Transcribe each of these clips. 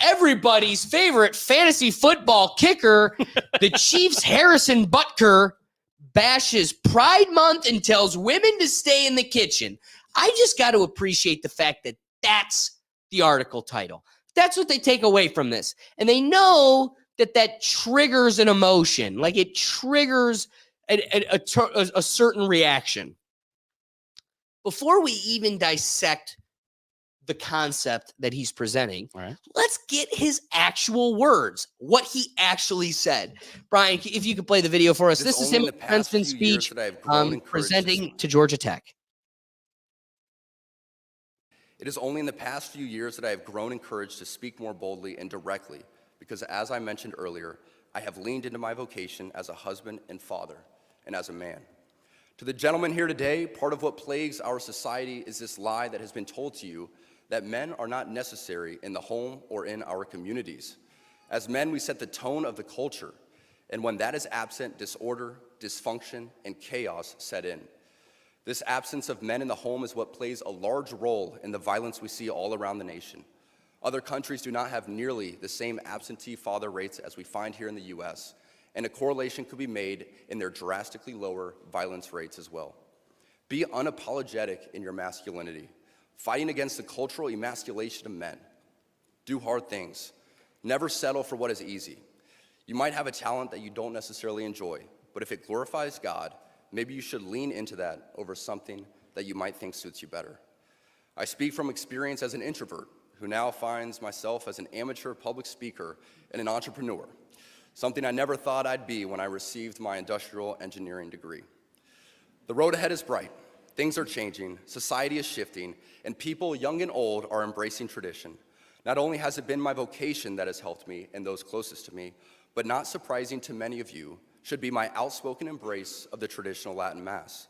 everybody's favorite fantasy football kicker, the Chiefs' Harrison Butker, bashes Pride Month and tells women to stay in the kitchen. I just got to appreciate the fact that that's the article title. That's what they take away from this. And they know that triggers an emotion, like it triggers a certain reaction. Before we even dissect the concept that he's presenting, right, let's get his actual words, what he actually said. Brian, if you could play the video for us. This is him at Princeton speech presenting to Georgia Tech. It is only in the past few years that I have grown in courage to speak more boldly and directly, because as I mentioned earlier, I have leaned into my vocation as a husband and father, and as a man. To the gentleman here today, part of what plagues our society is this lie that has been told to you that men are not necessary in the home or in our communities. As men, we set the tone of the culture, and when that is absent, disorder, dysfunction, and chaos set in. This absence of men in the home is what plays a large role in the violence we see all around the nation. Other countries do not have nearly the same absentee father rates as we find here in the US, and a correlation could be made in their drastically lower violence rates as well. Be unapologetic in your masculinity, fighting against the cultural emasculation of men. Do hard things. Never settle for what is easy. You might have a talent that you don't necessarily enjoy, but if it glorifies God, maybe you should lean into that over something that you might think suits you better. I speak from experience as an introvert who now finds myself as an amateur public speaker and an entrepreneur, something I never thought I'd be when I received my industrial engineering degree. The road ahead is bright. Things are changing, society is shifting, and people, young and old, are embracing tradition. Not only has it been my vocation that has helped me and those closest to me, but not surprising to many of you, should be my outspoken embrace of the traditional Latin Mass.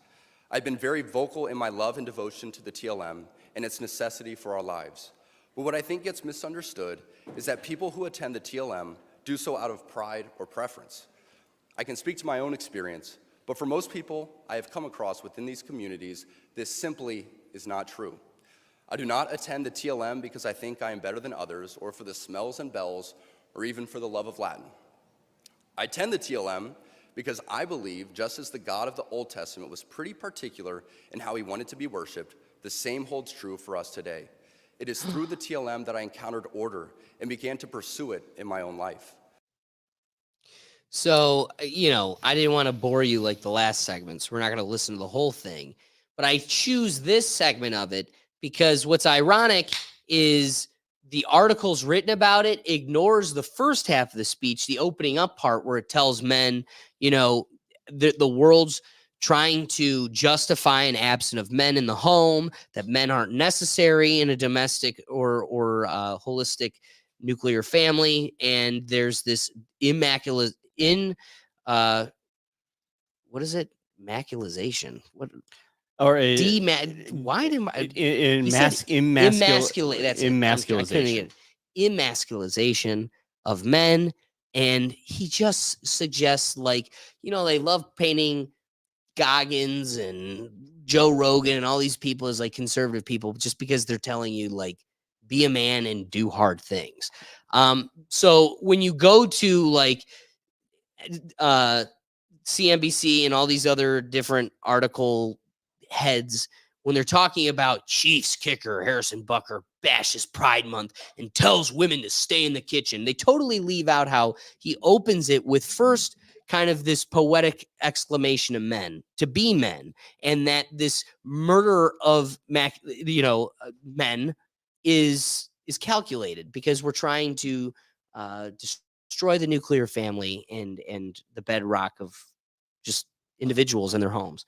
I've been very vocal in my love and devotion to the TLM and its necessity for our lives. But what I think gets misunderstood is that people who attend the TLM do so out of pride or preference. I can speak to my own experience, but for most people I have come across within these communities, this simply is not true. I do not attend the TLM because I think I am better than others, or for the smells and bells, or even for the love of Latin. I attend the TLM because I believe, just as the God of the Old Testament was pretty particular in how he wanted to be worshiped, the same holds true for us today. It is through the TLM that I encountered order and began to pursue it in my own life. So, I didn't want to bore you like the last segment, so we're not going to listen to the whole thing. But I choose this segment of it because what's ironic is the articles written about it ignores the first half of the speech, the opening up part where it tells men, the world's trying to justify an absence of men in the home, that men aren't necessary in a domestic or holistic nuclear family. And there's this immaculate what is it? Maculization. What? Or why did emasculate? That's emasculization. Emasculization of men, and he just suggests they love painting Goggins and Joe Rogan and all these people as like conservative people just because they're telling you be a man and do hard things. So when you go to CNBC and all these other different article heads, when they're talking about Chiefs kicker Harrison Butker bashes Pride Month and tells women to stay in the kitchen, they totally leave out how he opens it with first kind of this poetic exclamation of men, to be men, and that this murder of men is calculated because we're trying to destroy the nuclear family and the bedrock of just individuals in their homes.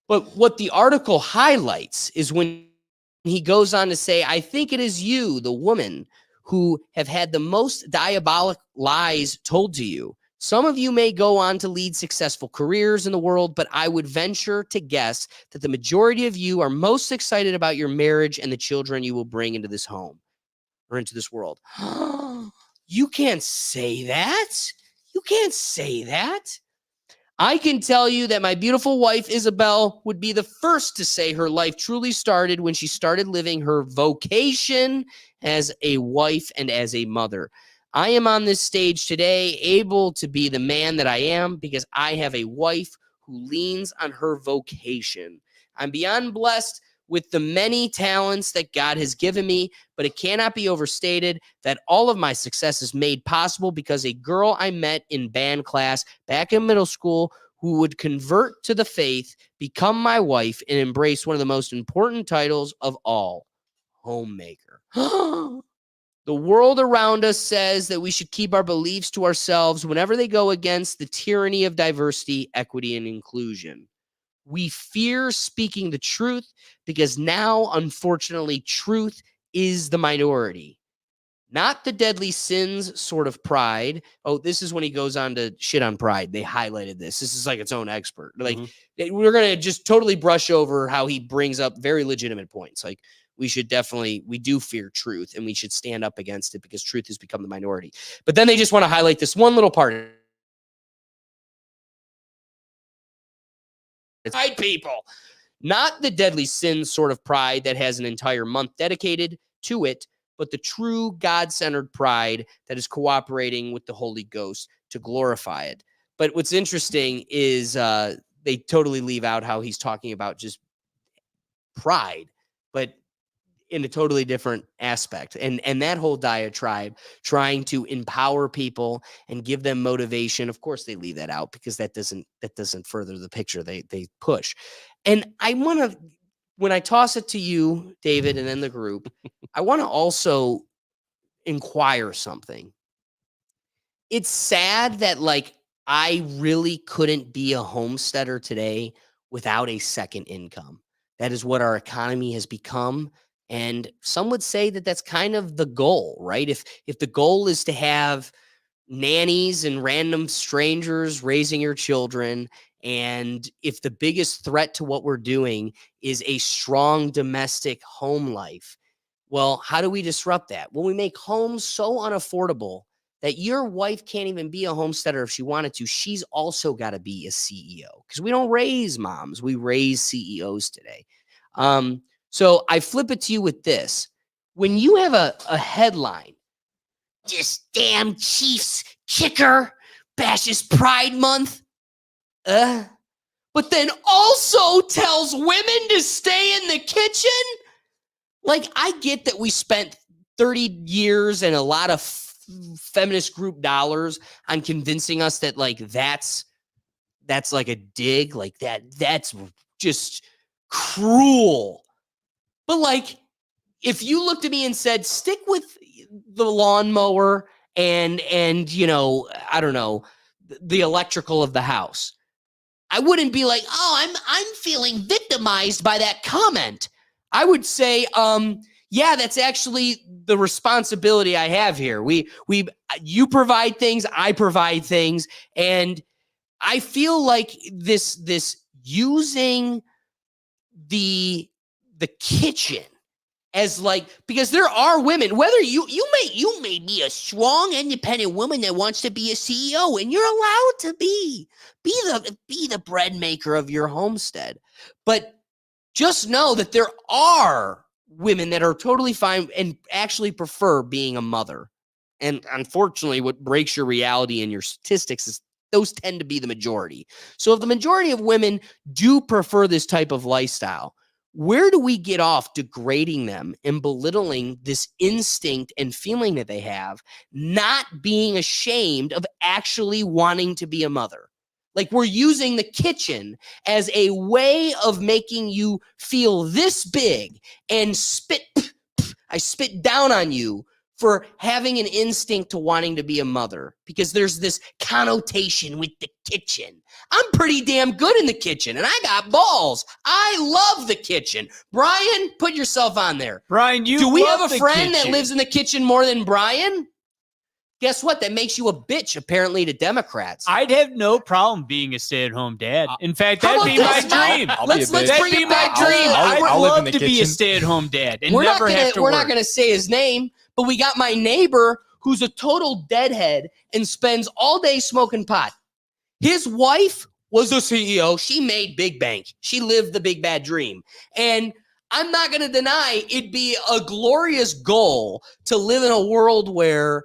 But what the article highlights is when he goes on to say, I think it is you, the woman, who have had the most diabolic lies told to you. Some of you may go on to lead successful careers in the world, but I would venture to guess that the majority of you are most excited about your marriage and the children you will bring into this home or into this world. You can't say that. You can't say that. I can tell you that my beautiful wife, Isabel, would be the first to say her life truly started when she started living her vocation as a wife and as a mother. I am on this stage today able to be the man that I am because I have a wife who leans on her vocation. I'm beyond blessed with the many talents that God has given me, but it cannot be overstated that all of my success is made possible because a girl I met in band class back in middle school who would convert to the faith, become my wife, and embrace one of the most important titles of all, homemaker. The world around us says that we should keep our beliefs to ourselves whenever they go against the tyranny of diversity, equity, and inclusion. We fear speaking the truth because now, unfortunately, truth is the minority. Not the deadly sins sort of pride. Oh, this is when he goes on to shit on pride. They highlighted this. This is like its own expert. Like, we're going to just totally brush over how he brings up very legitimate points. Like, we do fear truth and we should stand up against it because truth has become the minority. But then they just want to highlight this one little part. It's pride, people, not the deadly sin sort of pride that has an entire month dedicated to it, but the true God-centered pride that is cooperating with the Holy Ghost to glorify it. But what's interesting is they totally leave out how he's talking about just pride, but in a totally different aspect. And that whole diatribe trying to empower people and give them motivation. Of course, they leave that out because that doesn't further the picture they push. And I want to, when I toss it to you, David, and then the group, I want to also inquire something. It's sad that like I really couldn't be a homesteader today without a second income. That is what our economy has become. And some would say that that's kind of the goal, right? If the goal is to have nannies and random strangers raising your children, and if the biggest threat to what we're doing is a strong domestic home life, well, how do we disrupt that? Well, we make homes so unaffordable that your wife can't even be a homesteader if she wanted to. She's also got to be a CEO because we don't raise moms. We raise CEOs today. So I flip it to you with this. When you have a headline, this damn Chiefs kicker bashes Pride Month, but then also tells women to stay in the kitchen. Like, I get that we spent 30 years and a lot of feminist group dollars on convincing us that like that's like a dig, like that's just cruel. But like, if you looked at me and said, stick with the lawnmower and you know, I don't know, the electrical of the house, I wouldn't be like, oh, I'm feeling victimized by that comment. I would say, yeah, that's actually the responsibility I have here. You provide things, I provide things, and I feel like this using the kitchen as like, because there are women, whether you may be a strong, independent woman that wants to be a CEO, and you're allowed to be the bread maker of your homestead. But just know that there are women that are totally fine and actually prefer being a mother. And unfortunately, what breaks your reality and your statistics is those tend to be the majority. So if the majority of women do prefer this type of lifestyle, where do we get off degrading them and belittling this instinct and feeling that they have, not being ashamed of actually wanting to be a mother? Like, we're using the kitchen as a way of making you feel this big and I spit down on you for having an instinct to wanting to be a mother, because there's this connotation with the kitchen. I'm pretty damn good in the kitchen, and I got balls. I love the kitchen. Brian, put yourself on there. Brian, do we have a friend that lives in the kitchen more than Brian? Guess what? That makes you a bitch, apparently, to Democrats. I'd have no problem being a stay-at-home dad. In fact, that'd be my dream. Let's bring it back. I would love to be a stay-at-home dad and never have to work. We're not going to say his name, but we got my neighbor who's a total deadhead and spends all day smoking pot. His wife was a CEO. She made big bank. She lived the big bad dream. And I'm not going to deny it'd be a glorious goal to live in a world where,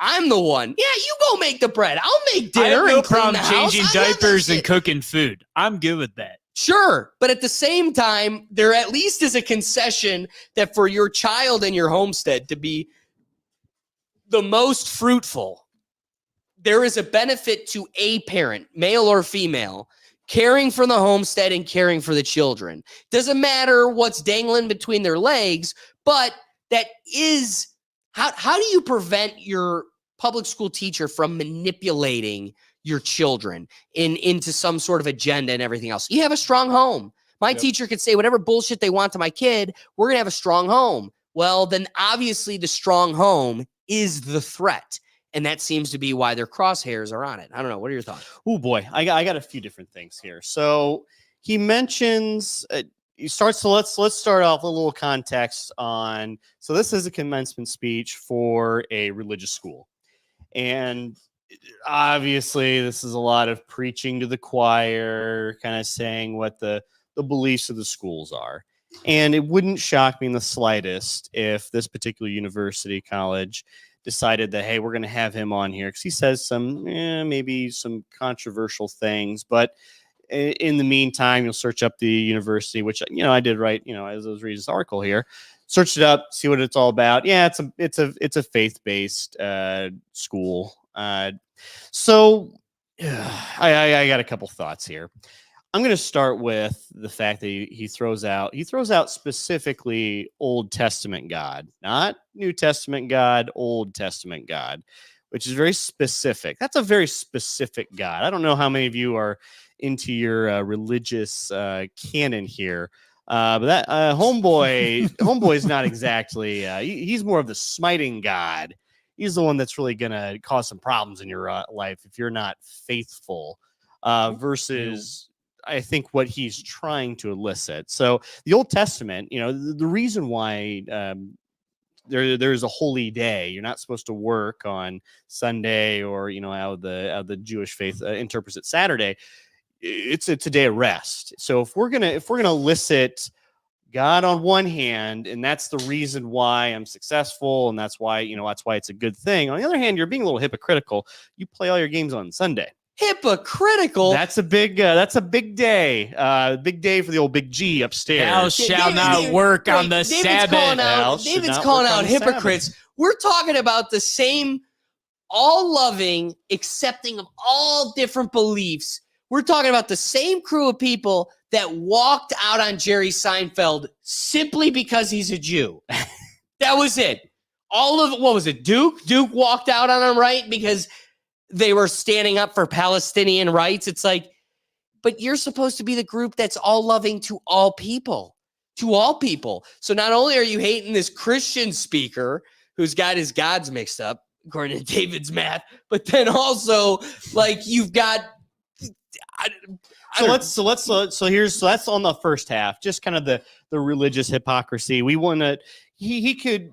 I'm the one. Yeah, you go make the bread. I'll make dinner. I have no and clean problem the house. changing I love that diapers and shit. cooking food. I'm good with that. Sure, but at the same time, there at least is a concession that for your child and your homestead to be the most fruitful, there is a benefit to a parent, male or female, caring for the homestead and caring for the children. Doesn't matter what's dangling between their legs, but that is how do you prevent your public school teacher from manipulating your children into some sort of agenda and everything else? You have a strong home. My teacher could say whatever bullshit they want to my kid. We're going to have a strong home. Well, then obviously the strong home is the threat. And that seems to be why their crosshairs are on it. I don't know. What are your thoughts? Oh boy, I got a few different things here. So he mentions he starts. So let's start off with a little context on. So this is a commencement speech for a religious school, and obviously this is a lot of preaching to the choir, kind of saying what the beliefs of the schools are. And it wouldn't shock me in the slightest if this particular university college decided that, hey, we're going to have him on here because he says some maybe some controversial things. But in the meantime, you'll search up the university, which I did right. As I was reading this article here, search it up, see what it's all about. Yeah, it's a faith-based school. So I got a couple thoughts here. I'm going to start with the fact that he throws out specifically Old Testament God, not New Testament God, Old Testament God, which is very specific. That's a very specific God. I don't know how many of you are into your religious canon here, but that homeboy is not exactly. He's more of the smiting God. He's the one that's really going to cause some problems in your life if you're not faithful. Versus. I think what he's trying to elicit. So the Old Testament, the reason why there's a holy day, you're not supposed to work on Sunday or how the Jewish faith interprets it, Saturday. It's a day of rest. So if we're gonna elicit God on one hand, and that's the reason why I'm successful, and that's why it's a good thing. On the other hand, you're being a little hypocritical. You play all your games on Sunday. Hypocritical. That's a big day. Big day for the old Big G upstairs. Thou shalt not work on the Sabbath. David's calling out hypocrites. We're talking about the same all-loving, accepting of all different beliefs. We're talking about the same crew of people that walked out on Jerry Seinfeld simply because he's a Jew. That was it. All of it. What was it? Duke walked out on him, right? Because they were standing up for Palestinian rights. It's like, but you're supposed to be the group that's all loving to all people. So not only are you hating this Christian speaker who's got his gods mixed up, according to David's math, but then also like you've got. So that's on the first half, just kind of the religious hypocrisy. We want to. He could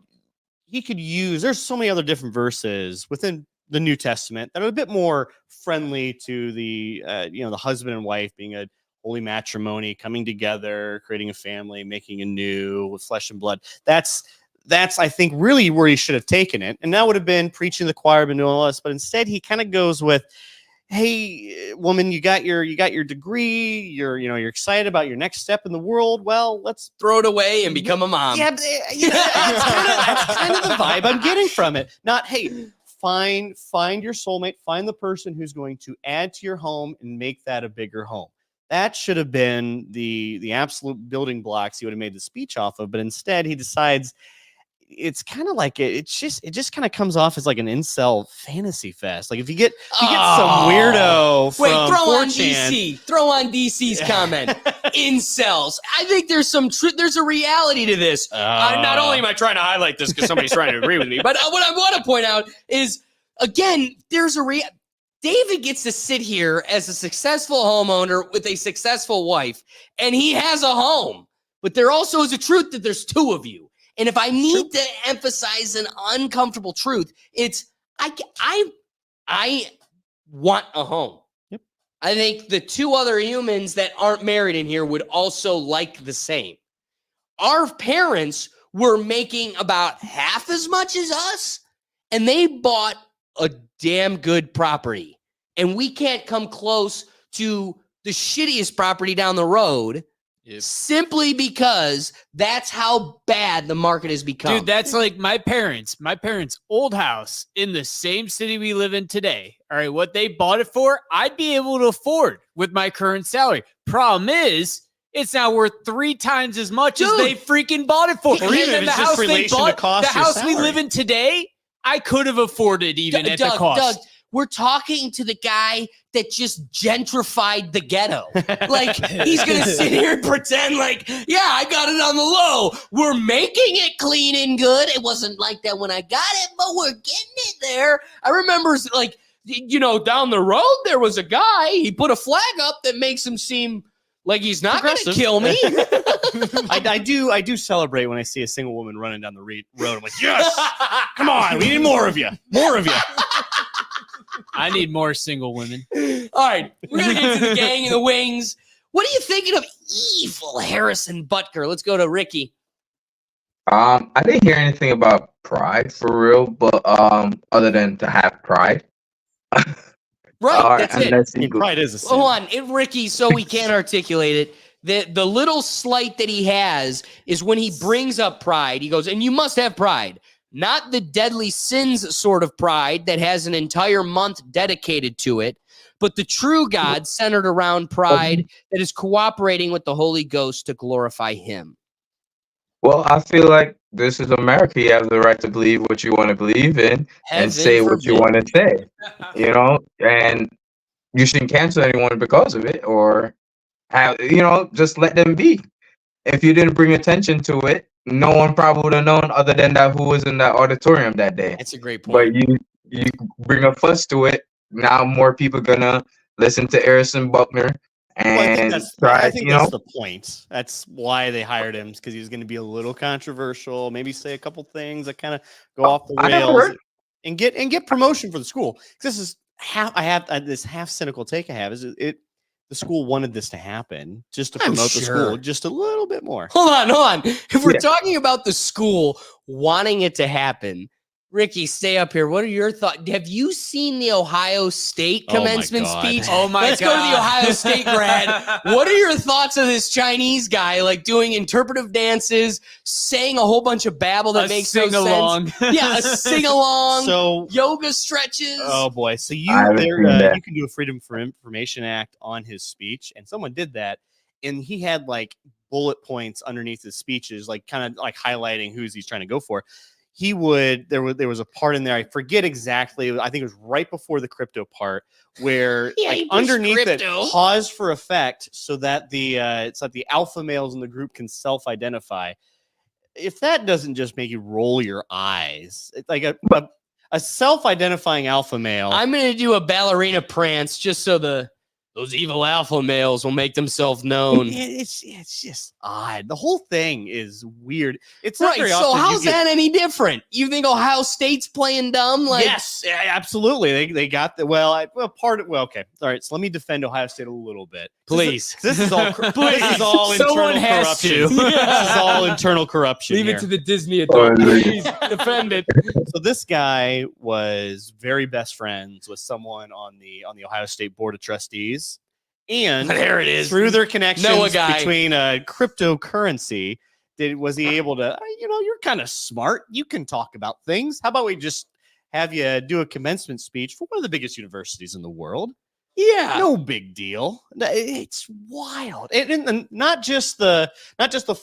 use. There's so many other different verses within the New Testament that are a bit more friendly to the the husband and wife being a holy matrimony, coming together, creating a family, making anew with flesh and blood. That's I think really where he should have taken it, and that would have been preaching to the choir, been doing all this. But instead, he kind of goes with, "Hey, woman, you got your degree. You're excited about your next step in the world. Well, let's throw it away and become a mom." Yeah, that's kind of the vibe I'm getting from it. Not, hey, find your soulmate, find the person who's going to add to your home and make that a bigger home. That should have been the absolute building blocks he would have made the speech off of. But instead, he decides it's kind of like it just kind of comes off as like an incel fantasy fest. Like if you get some weirdo from throw on DC's comment. Incels. I think there's some truth. There's a reality to this. Not only am I trying to highlight this because somebody's trying to agree with me, but what I want to point out is, again, there's David gets to sit here as a successful homeowner with a successful wife, and he has a home. But there also is a truth that there's two of you. And if I need to emphasize an uncomfortable truth, it's I want a home. Yep. I think the two other humans that aren't married in here would also like the same. Our parents were making about half as much as us, and they bought a damn good property. And we can't come close to the shittiest property down the road simply because that's how bad the market has become. Dude, that's like my parents' old house in the same city we live in today. All right, what they bought it for, I'd be able to afford with my current salary. Problem is, it's now worth 3 times as much as they freaking bought it for. Or even if it's just relation to cost, the house we live in today, I could have afforded even at the cost. Doug, we're talking to the guy that just gentrified the ghetto. Like, he's going to sit here and pretend like, yeah, I got it on the low. We're making it clean and good. It wasn't like that when I got it, but we're getting it there. I remember, like, you know, down the road, there was a guy, he put a flag up that makes him seem like he's not going to kill me. I do celebrate when I see a single woman running down the road. I'm like, yes, come on, we need more of you. More of you. I need more single women. All right, we're going to get to the gang in the wings. What are you thinking of evil Harrison Butker? Let's go to Ricky. I didn't hear anything about pride for real, but other than to have pride. Right, that's it. Pride is a sin. Hold on, Ricky, so we can't articulate it. The little slight that he has is when he brings up pride, he goes, and you must have pride. Not the deadly sins sort of pride that has an entire month dedicated to it, but the true God centered around pride that is cooperating with the Holy Ghost to glorify him. Well, I feel like this is America. You have the right to believe what you want to believe in and say what you want to say, you know, and you shouldn't cancel anyone because of it or have, you know, just let them be. If you didn't bring attention to it, no one probably would have known other than that who was in that auditorium that day. That's a great point. But you bring a fuss to it. Now more people gonna listen to Harrison Buckner and I think that's the point. That's why they hired him, because he was going to be a little controversial, maybe say a couple things that kind of go off the rails and get promotion for the school. This is this half cynical take I have is the school wanted this to happen just to promote the school just a little bit more. Hold on. If we're talking about the school wanting it to happen, Ricky, stay up here. What are your thoughts? Have you seen the Ohio State commencement speech? Oh my God. Let's go to the Ohio State grad. What are your thoughts of this Chinese guy, like doing interpretive dances, saying a whole bunch of babble that makes no sense? Yeah, a sing-along, so yoga stretches. Oh boy. So you can do a Freedom for Information Act on his speech, and someone did that, and he had like bullet points underneath his speeches, like kind of like highlighting who's he's trying to go for. There was a part in there, I forget exactly, I think it was right before the crypto part, where like underneath it, pause for effect so that it's like the alpha males in the group can self-identify. If that doesn't just make you roll your eyes, it's like a self-identifying alpha male. I'm gonna do a ballerina prance just so those evil alpha males will make themselves known. It's just odd. The whole thing is weird. It's not very so often how's that any different? You think Ohio State's playing dumb? Like, yes, absolutely. They got the okay. All right. So let me defend Ohio State a little bit, please. This is all internal corruption. This is all internal corruption. Leave it to the Disney adult. Please defend it. So this guy was very best friends with someone on the Ohio State Board of Trustees. And there it is. Through their connections between cryptocurrency, was he able to, you're kind of smart. You can talk about things. How about we just have you do a commencement speech for one of the biggest universities in the world? Yeah. No big deal. It's wild. And not just the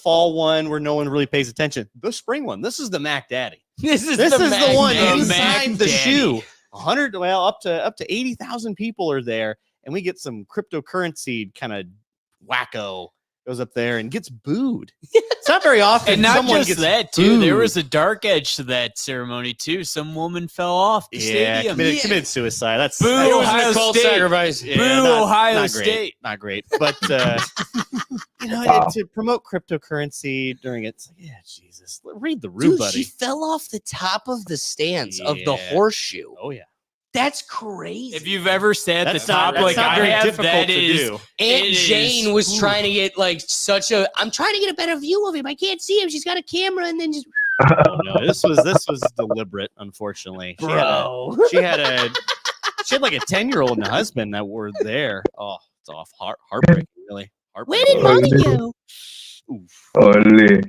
fall one where no one really pays attention. The spring one. This is the Mac Daddy. This is the one Daddy. inside the shoe. 100, up to 80,000 people are there. And we get some cryptocurrency kind of wacko goes up there and gets booed. It's not very often. And not someone just gets that, too. booed. There was a dark edge to that ceremony, too. Some woman fell off the stadium. Committed suicide. That's Boo, Ohio State. Sacrifice. Yeah, Boo, Ohio State. Not great. But, to promote cryptocurrency during it, it's like, yeah, Jesus. Read the room, buddy. She fell off the top of the stands of the horseshoe. Oh, yeah. That's crazy. If you've ever sat at That's the top, not like I very have, difficult that to is, do. Aunt it Jane is- was ooh. trying to get like I'm trying to get a better view of him. I can't see him. She's got a camera, and then just No, this was deliberate. Unfortunately, bro. she had like a 10-year-old and a husband that were there. Oh, it's off. Heartbreaking, really. Where Heartbreaking. did mommy go? Oof. Holy.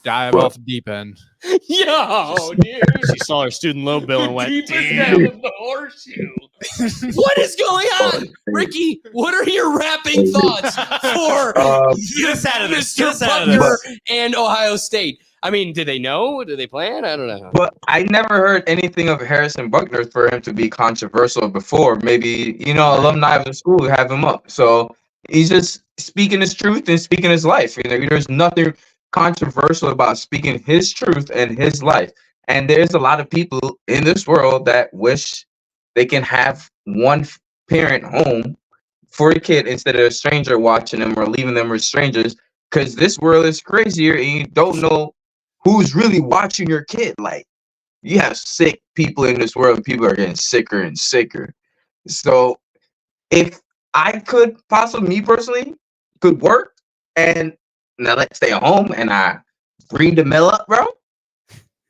Dive off the deep end. Yo, dude. She saw her student loan bill and went, Deepest "Damn." end of the horseshoe. What is going on, Ricky? What are your rapping thoughts for Get us out of this. Mr. Get us out of Butker this. and Ohio State? I mean, did they know? Did they plan? I don't know. But I never heard anything of Harrison Buckner for him to be controversial before. Maybe, alumni of the school have him up. So he's just speaking his truth and speaking his life. There's nothing controversial about speaking his truth and his life. And there's a lot of people in this world that wish they can have one parent home for a kid instead of a stranger watching them or leaving them with strangers, because this world is crazier and you don't know who's really watching your kid. Like, you have sick people in this world, people are getting sicker and sicker. So if I could possibly, me personally, could work and now let's stay home and I bring the mill up, bro,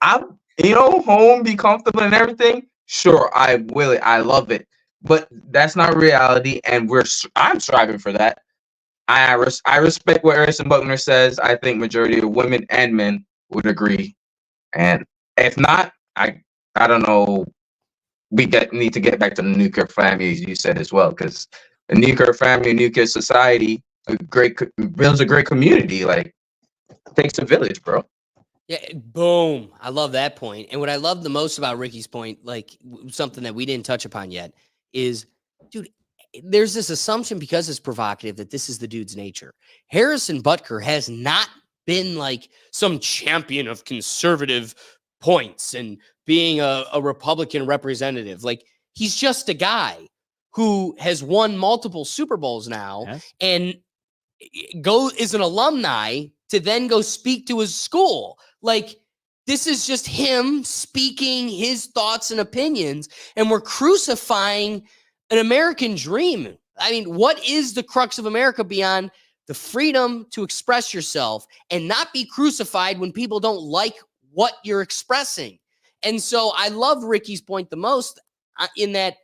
I'm home, be comfortable and everything. Sure, I will it. I love it. But that's not reality, and I'm striving for that. I respect what Harrison Buckner says. I think majority of women and men would agree. And if not, I don't know. We need to get back to the nuclear family, as you said as well, because a nuclear family, a nuclear society, builds a great community. Like, it takes a village, bro. Yeah, boom. I love that point. And what I love the most about Ricky's point, like something that we didn't touch upon yet, is, dude, there's this assumption because it's provocative that this is the dude's nature. Harrison Butker has not been like some champion of conservative points and being a Republican representative. Like, he's just a guy who has won multiple Super Bowls now. Yes. And is an alumni to then go speak to his school. Like, this is just him speaking his thoughts and opinions, and we're crucifying an American dream. I mean, what is the crux of America beyond the freedom to express yourself and not be crucified when people don't like what you're expressing? And so I love Ricky's point the most in that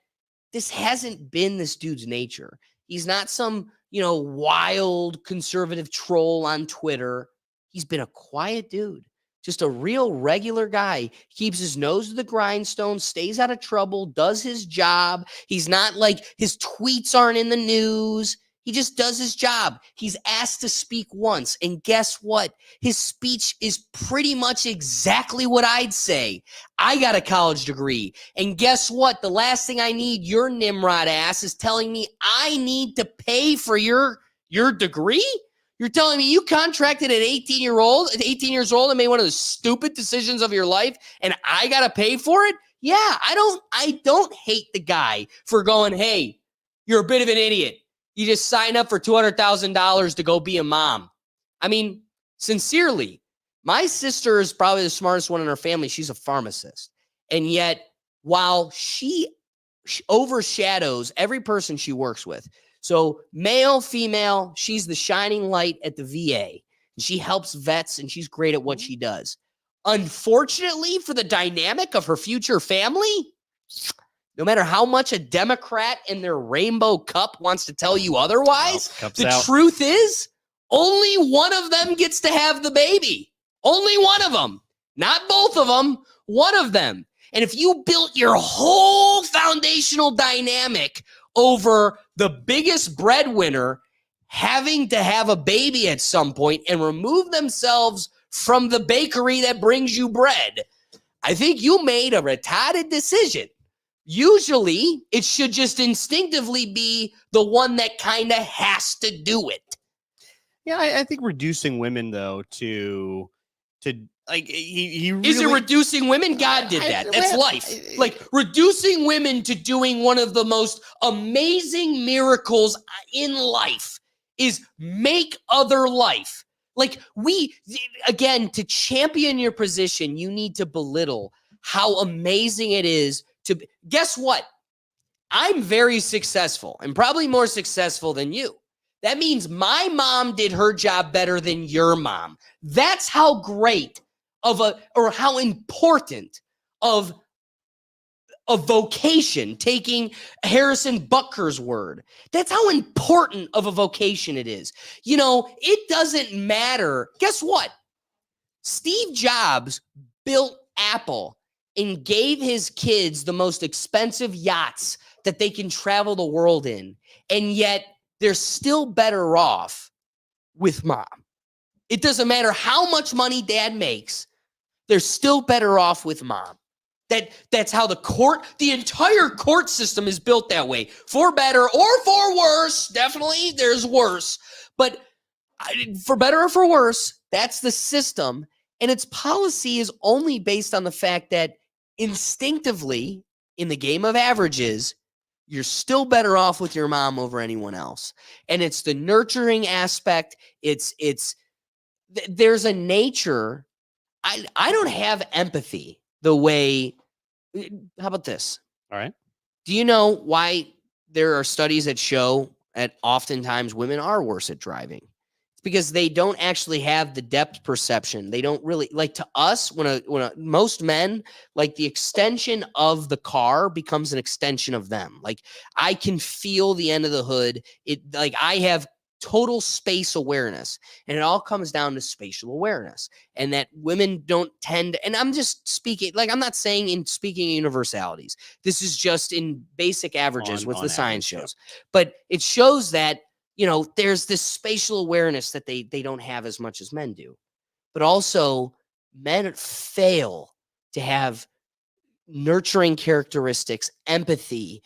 this hasn't been this dude's nature. He's not some, wild conservative troll on Twitter. He's been a quiet dude, just a real regular guy. Keeps his nose to the grindstone, stays out of trouble, does his job. He's not like his tweets aren't in the news. He just does his job. He's asked to speak once. And guess what? His speech is pretty much exactly what I'd say. I got a college degree. And guess what? The last thing I need your Nimrod ass is telling me I need to pay for your degree? You're telling me you contracted at 18 years old and made one of the stupid decisions of your life and I got to pay for it? Yeah, I don't hate the guy for going, hey, you're a bit of an idiot. You just sign up for $200,000 to go be a mom. I mean, sincerely, my sister is probably the smartest one in her family. She's a pharmacist. And yet, while she overshadows every person she works with, so male, female, she's the shining light at the VA. She helps vets and she's great at what she does. Unfortunately, for the dynamic of her future family, no matter how much a Democrat in their rainbow cup wants to tell you otherwise, the truth is only one of them gets to have the baby. Only one of them. Not both of them, one of them. And if you built your whole foundational dynamic over the biggest breadwinner having to have a baby at some point and remove themselves from the bakery that brings you bread, I think you made a retarded decision. Usually, it should just instinctively be the one that kind of has to do it. Yeah, I think reducing women though to like he really, is it reducing women? God did that. That's life. Like reducing women to doing one of the most amazing miracles in life is make other life. Like again, to champion your position, you need to belittle how amazing it is guess what? I'm very successful and probably more successful than you. That means my mom did her job better than your mom. That's how great or how important of a vocation, taking Harrison Butker's word. That's how important of a vocation it is. It doesn't matter. Guess what? Steve Jobs built Apple and gave his kids the most expensive yachts that they can travel the world in. And yet they're still better off with mom. It doesn't matter how much money dad makes. They're still better off with mom. That's how the entire court system is built that way, for better or for worse. Definitely there's worse, but for better or for worse, that's the system. And its policy is only based on the fact that instinctively in the game of averages, you're still better off with your mom over anyone else. And it's the nurturing aspect. There's a nature. I don't have empathy the way. How about this? All right. Do you know why there are studies that show that oftentimes women are worse at driving? It's because they don't actually have the depth perception. They don't really, like, to us, when most men, like, the extension of the car becomes an extension of them. Like, I can feel the end of the hood. I have total space awareness, and it all comes down to spatial awareness, and that women don't tend to, and I'm just speaking, like, I'm not saying in speaking universalities, this is just in basic averages, what the science shows. But it shows that, there's this spatial awareness that they don't have as much as men do. But also, men fail to have nurturing characteristics, empathy,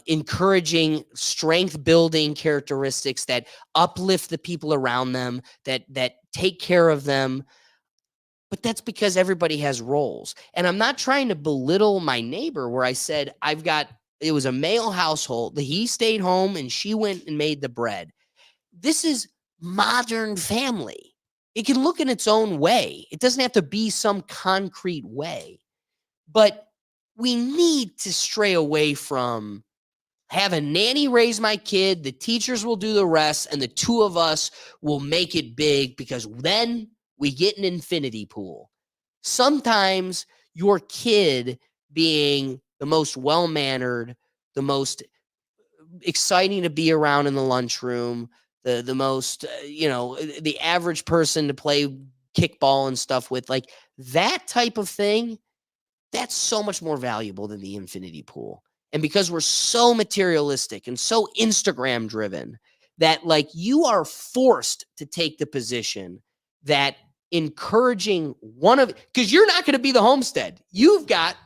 encouraging, strength building characteristics that uplift the people around them, that take care of them. But that's because everybody has roles. And I'm not trying to belittle my neighbor where I said it was a male household. He stayed home and she went and made the bread. This is modern family. It can look in its own way. It doesn't have to be some concrete way. But we need to stray away from have a nanny raise my kid, the teachers will do the rest, and the two of us will make it big, because then we get an infinity pool. Sometimes your kid being the most well-mannered, the most exciting to be around in the lunchroom, the most, the average person to play kickball and stuff with, like, that type of thing, that's so much more valuable than the infinity pool. And because we're so materialistic and so Instagram driven, that, like, you are forced to take the position that encouraging because you're not going to be the homestead. You've got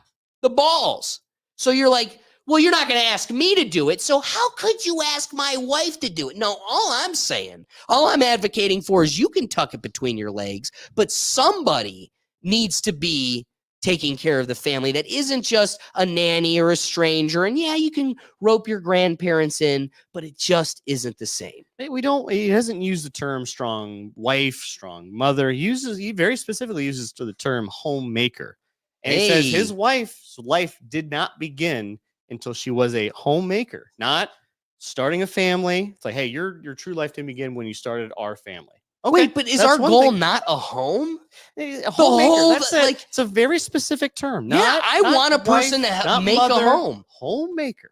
the balls. So you're like, well, you're not going to ask me to do it. So how could you ask my wife to do it? No, all I'm advocating for is you can tuck it between your legs, but somebody needs to be taking care of the family that isn't just a nanny or a stranger. And yeah, you can rope your grandparents in, but it just isn't the same. He doesn't use the term strong wife, strong mother. He very specifically uses the term homemaker. And he says his wife's life did not begin until she was a homemaker, not starting a family. It's like, hey, your true life didn't begin when you started our family. Okay, wait, but is our goal not a home? A homemaker. It's a very specific term. I want a person to make a home. Homemaker.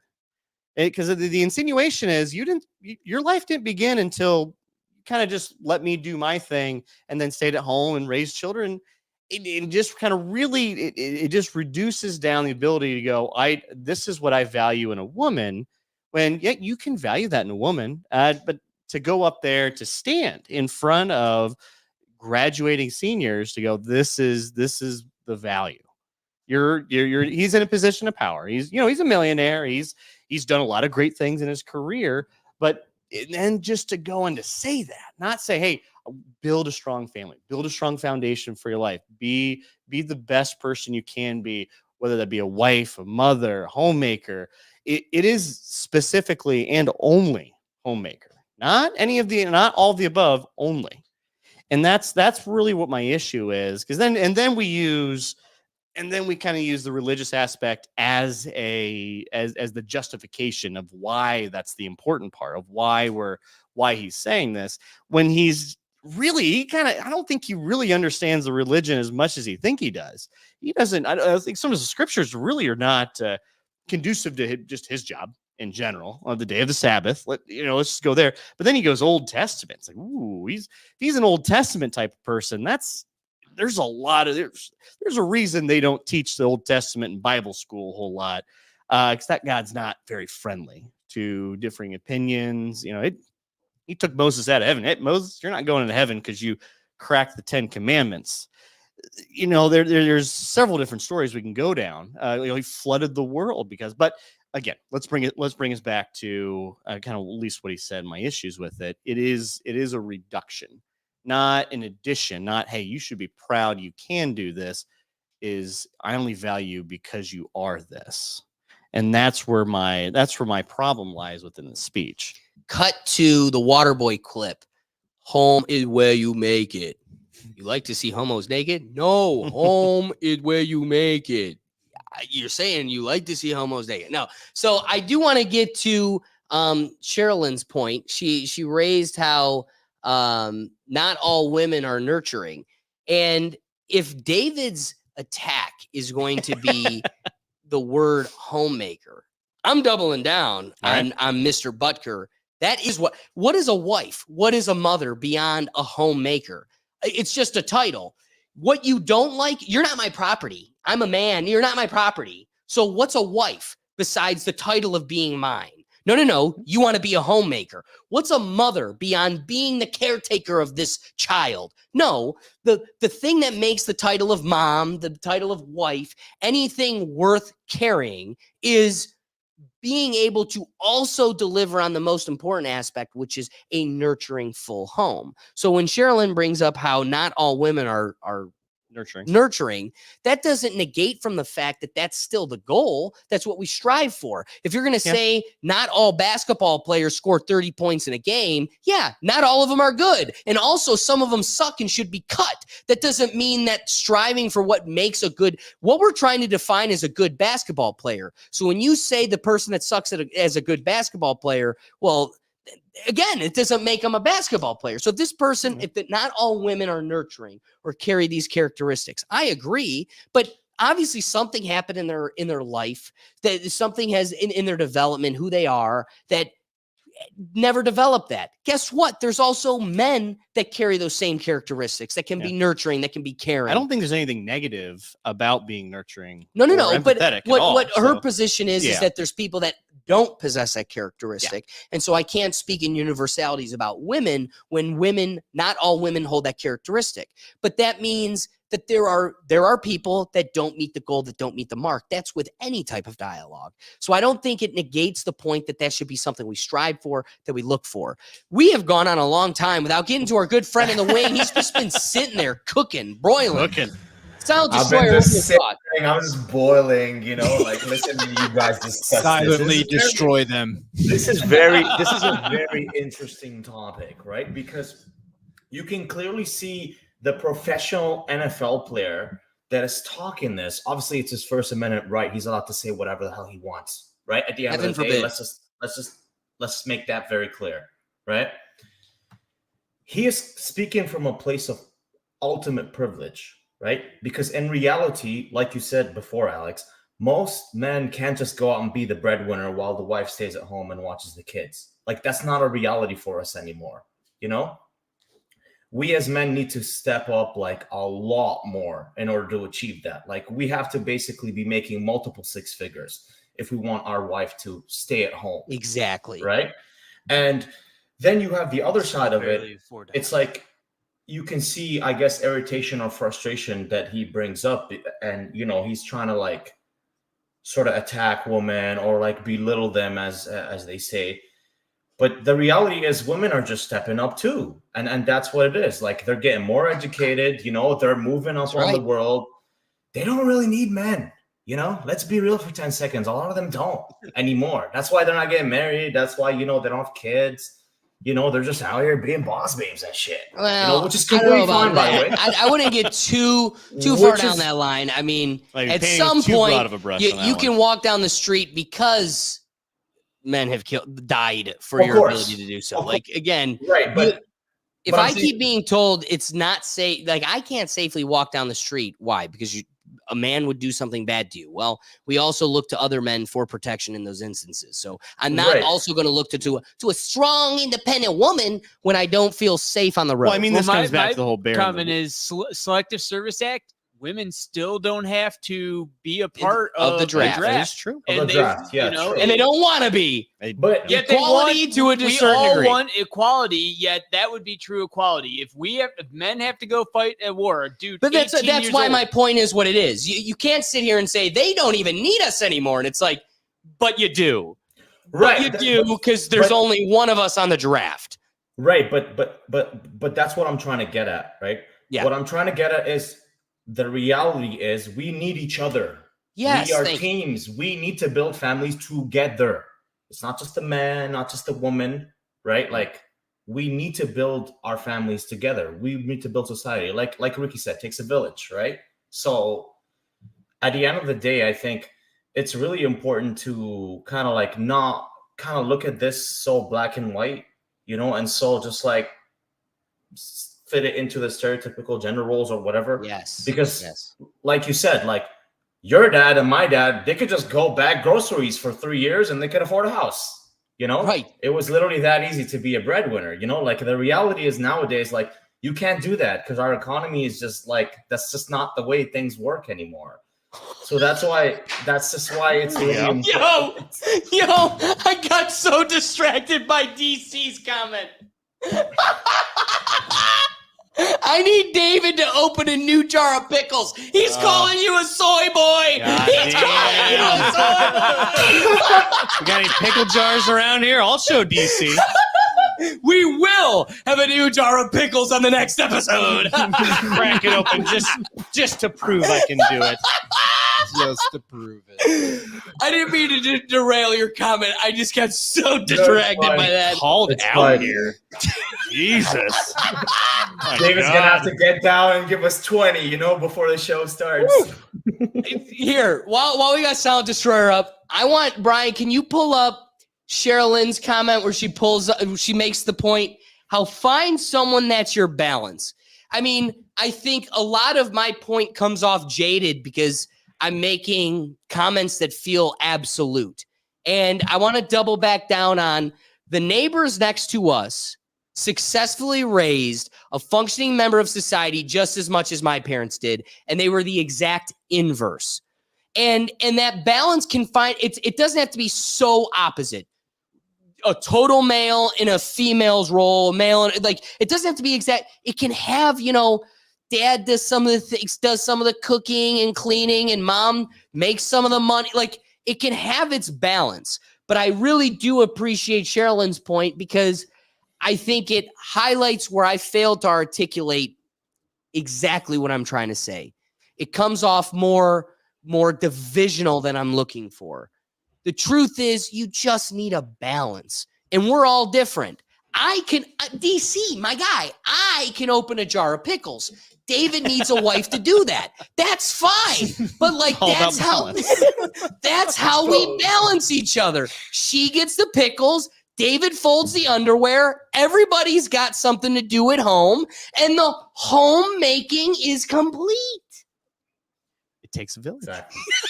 Because the insinuation is your life didn't begin until you kind of just let me do my thing and then stayed at home and raised children. It just kind of really, it just reduces down the ability to go, this is what I value in a woman, when yet you can value that in a woman, but to go up there to stand in front of graduating seniors to go, this is the value. He's in a position of power. He's a millionaire. He's done a lot of great things in his career, but then just to go and to say that, not say, hey, build a strong family, build a strong foundation for your life, be the best person you can be, whether that be a wife, a mother, a homemaker. It is specifically and only homemaker. Not all of the above, only. And that's really what my issue is. Because then we use and then we kind of use the religious aspect as the justification of why that's the important part of why he's saying this, when he's really I don't think he really understands the religion as much as he think he does. He doesn't. I think some of the scriptures really are not conducive to just his job in general on the day of the Sabbath. Let's just go there. But then he goes Old Testament. It's like, ooh, he's an Old Testament type of person. There's a reason they don't teach the Old Testament in Bible school a whole lot, because that God's not very friendly to differing opinions. He took Moses out of heaven. Hey, Moses, you're not going into heaven because you cracked the 10 Commandments. There's several different stories we can go down. He flooded the world but again, let's bring us back to kind of at least what he said. My issues with it. It is a reduction, not an addition. Not, hey, you should be proud you can do this. Is I only value because you are this, and that's where my problem lies within the speech. Cut to the Waterboy clip. Home is where you make it. You like to see homos naked? No, home is where you make it. You're saying you like to see homos naked. No. So I do want to get to Sherilyn's point. She raised how not all women are nurturing. And if David's attack is going to be the word homemaker, I'm doubling down on Mr. Butker. That is what is a wife? What is a mother beyond a homemaker? It's just a title. What you don't like, you're not my property. I'm a man. You're not my property. So what's a wife besides the title of being mine? No. You want to be a homemaker. What's a mother beyond being the caretaker of this child? No, the thing that makes the title of mom, the title of wife, anything worth carrying is being able to also deliver on the most important aspect, which is a nurturing full home. So when Sherilyn brings up how not all women are nurturing, that doesn't negate from the fact that that's still the goal. That's what we strive for. If you're going to say not all basketball players score 30 points in a game, not all of them are good. And also some of them suck and should be cut. That doesn't mean that striving for what we're trying to define as a good basketball player. So when you say the person that sucks as a good basketball player, well, again, it doesn't make them a basketball player. So this person, if not all women are nurturing or carry these characteristics, I agree. But obviously something happened in their life, that something has in their development, who they are, that never developed that. Guess what? There's also men that carry those same characteristics, that can be nurturing, that can be caring. I don't think there's anything negative about being nurturing. No. But what her position is that there's people that don't possess that characteristic. And so I can't speak in universalities about women when not all women hold that characteristic. But that means that there are people that don't meet the goal, that don't meet the mark. That's with any type of dialogue. So I don't think it negates the point that should be something we strive for, that we look for. We have gone on a long time without getting to our good friend in the wing. He's just been sitting there broiling. Silent Destroyer, what you thought? I'm just boiling, listening to you guys discuss silently destroy them. This is a very interesting topic, right? Because you can clearly see the professional NFL player that is talking this. Obviously, it's his First Amendment right. He's allowed to say whatever the hell he wants, right? At the end of the day, let's make that very clear, right? He is speaking from a place of ultimate privilege, right? Because in reality, like you said before, Alex, most men can't just go out and be the breadwinner while the wife stays at home and watches the kids. Like, that's not a reality for us anymore, We as men need to step up like a lot more in order to achieve that. Like, we have to basically be making multiple six figures if we want our wife to stay at home. Exactly. Right? And then you have the other side of it. It's like, you can see, I guess, irritation or frustration that he brings up, and he's trying to like sort of attack women or like belittle them, as they say. But the reality is, women are just stepping up too, and that's what it is. Like, they're getting more educated. They're moving up on the world. They don't really need men. Let's be real for 10 seconds. A lot of them don't anymore. That's why they're not getting married. That's why they don't have kids. they're just out here being boss babes and shit. Well, which is I don't know completely fine, about by the that. way. I wouldn't get too far Which down is- that line. I mean, Like at painting some with too broad point, of a brush you on that you one. can walk down the street because men have died for Of your course. ability to do so. Of course. Like, again, Right, but if but I'm I saying- keep being told it's not safe, like I can't safely walk down the street. Why? Because a man would do something bad to you. Well, we also look to other men for protection in those instances. So I'm not Right. also going to look to a strong, independent woman when I don't feel safe on the road. Well, I mean, this Well, comes back my to the whole bear. comment is Selective Selective Act. Women still don't have to be a part of the a draft. That is true. Of the And they, draft, yeah, true. and they don't want to be. But Yet they Equality want, to a we certain all degree. want equality, yet that would be true equality. If men have to go fight a war, dude. But that's 18 years why old, my point is what it is. You can't sit here and say they don't even need us anymore. And it's like, but you do. right, But you do because there's but- only one of us on the draft. right, but that's what I'm trying to get at, right? Yeah. What I'm trying to get at is the reality is we need each other. Yes, we are thank you. teams. We need to build families together. It's not just a man, not just a woman, right? Like we need to build our families together. We need to build society. Like Ricky said, it takes a village, right? So at the end of the day, I think it's really important to kind of like not kind of look at this so black and white, and so just like fit it into the stereotypical gender roles or whatever. Yes. Because yes. like you said, like your dad and my dad, they could just go bag groceries for 3 years and they could afford a house, Right. It was literally that easy to be a breadwinner, like the reality is nowadays, like you can't do that because our economy is just like, that's just not the way things work anymore. So that's just why it's really important. Yo, I got so distracted by DC's comment. I need David to open a new jar of pickles. He's calling you a soy boy. God He's calling you a soy boy. We got any pickle jars around here? I'll show DC. We will have a new jar of pickles on the next episode. Crack it open just to prove I can do it. Just to prove it. I didn't mean to derail your comment. I just got so distracted by that. Called It's out fine. here. Jesus. My David's God. gonna have to get down and give us 20, before the show starts. Here, while we got Silent Destroyer up, I want Brian. Can you pull up Sherilyn's comment where she makes the point how find someone that's your balance. I mean, I think a lot of my point comes off jaded because I'm making comments that feel absolute. And I want to double back down on the neighbors next to us successfully raised a functioning member of society just as much as my parents did. And they were the exact inverse. And that balance can it doesn't have to be so opposite. A total male in a female's role, it doesn't have to be exact. It can have, dad does some of the things, does some of the cooking and cleaning, and mom makes some of the money. Like it can have its balance. But I really do appreciate Sherilyn's point because I think it highlights where I failed to articulate exactly what I'm trying to say. It comes off more divisional than I'm looking for. The truth is you just need a balance, and we're all different. DC, my guy, I can open a jar of pickles. David needs a wife to do that. That's fine. But that's how we balance each other. She gets the pickles. David folds the underwear. Everybody's got something to do at home, and the homemaking is complete. It takes a village.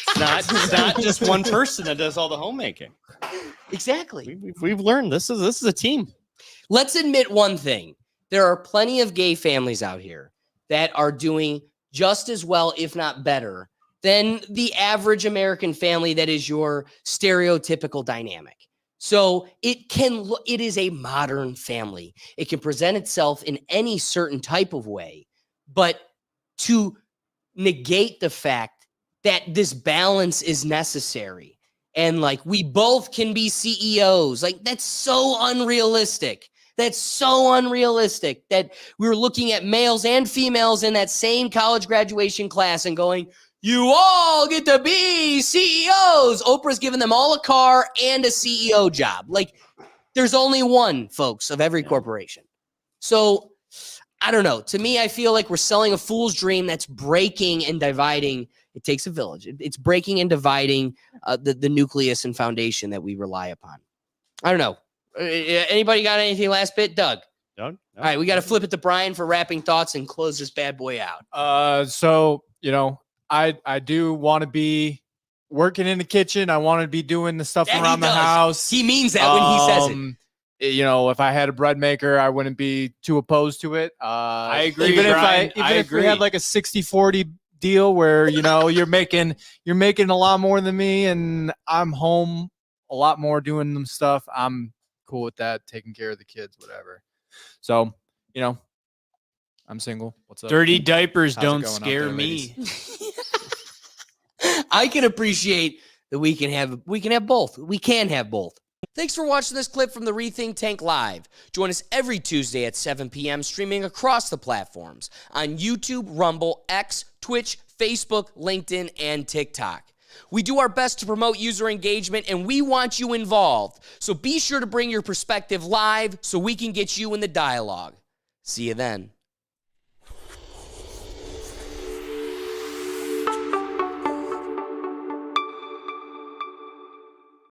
Exactly. It's not just one person that does all the homemaking. Exactly. We've learned this is a team. Let's admit one thing. There are plenty of gay families out here that are doing just as well, if not better, than the average American family that is your stereotypical dynamic. So it is a modern family. It can present itself in any certain type of way, but to negate the fact that this balance is necessary and like we both can be CEOs, like that's so unrealistic. That's so unrealistic that we're looking at males and females in that same college graduation class and going, you all get to be CEOs. Oprah's giving them all a car and a CEO job. Like, There's only one, folks, of every corporation. So I don't know. To me, I feel like we're selling a fool's dream that's breaking and dividing. It takes a village. It's breaking and dividing the nucleus and foundation that we rely upon. I don't know. Anybody got anything last bit? Doug? No. All right, we got to flip it to Brian for wrapping thoughts and close this bad boy out. So, I do want to be working in the kitchen. I want to be doing the stuff And around he the does. house. He means that when he says it. If I had a bread maker, I wouldn't be too opposed to it. I agree, Even Brian. if we had like a 60-40 deal where you're making a lot more than me, and I'm home a lot more doing them stuff, I'm cool with that. Taking care of the kids, whatever. So, I'm single. What's up? Dirty diapers How's it don't going out scare there, me. I can appreciate that we can have both. We can have both. Thanks for watching this clip from the Rethink Tank Live. Join us every Tuesday at 7 p.m. streaming across the platforms on YouTube, Rumble, X, Twitch, Facebook, LinkedIn, and TikTok. We do our best to promote user engagement, and we want you involved. So be sure to bring your perspective live so we can get you in the dialogue. See you then.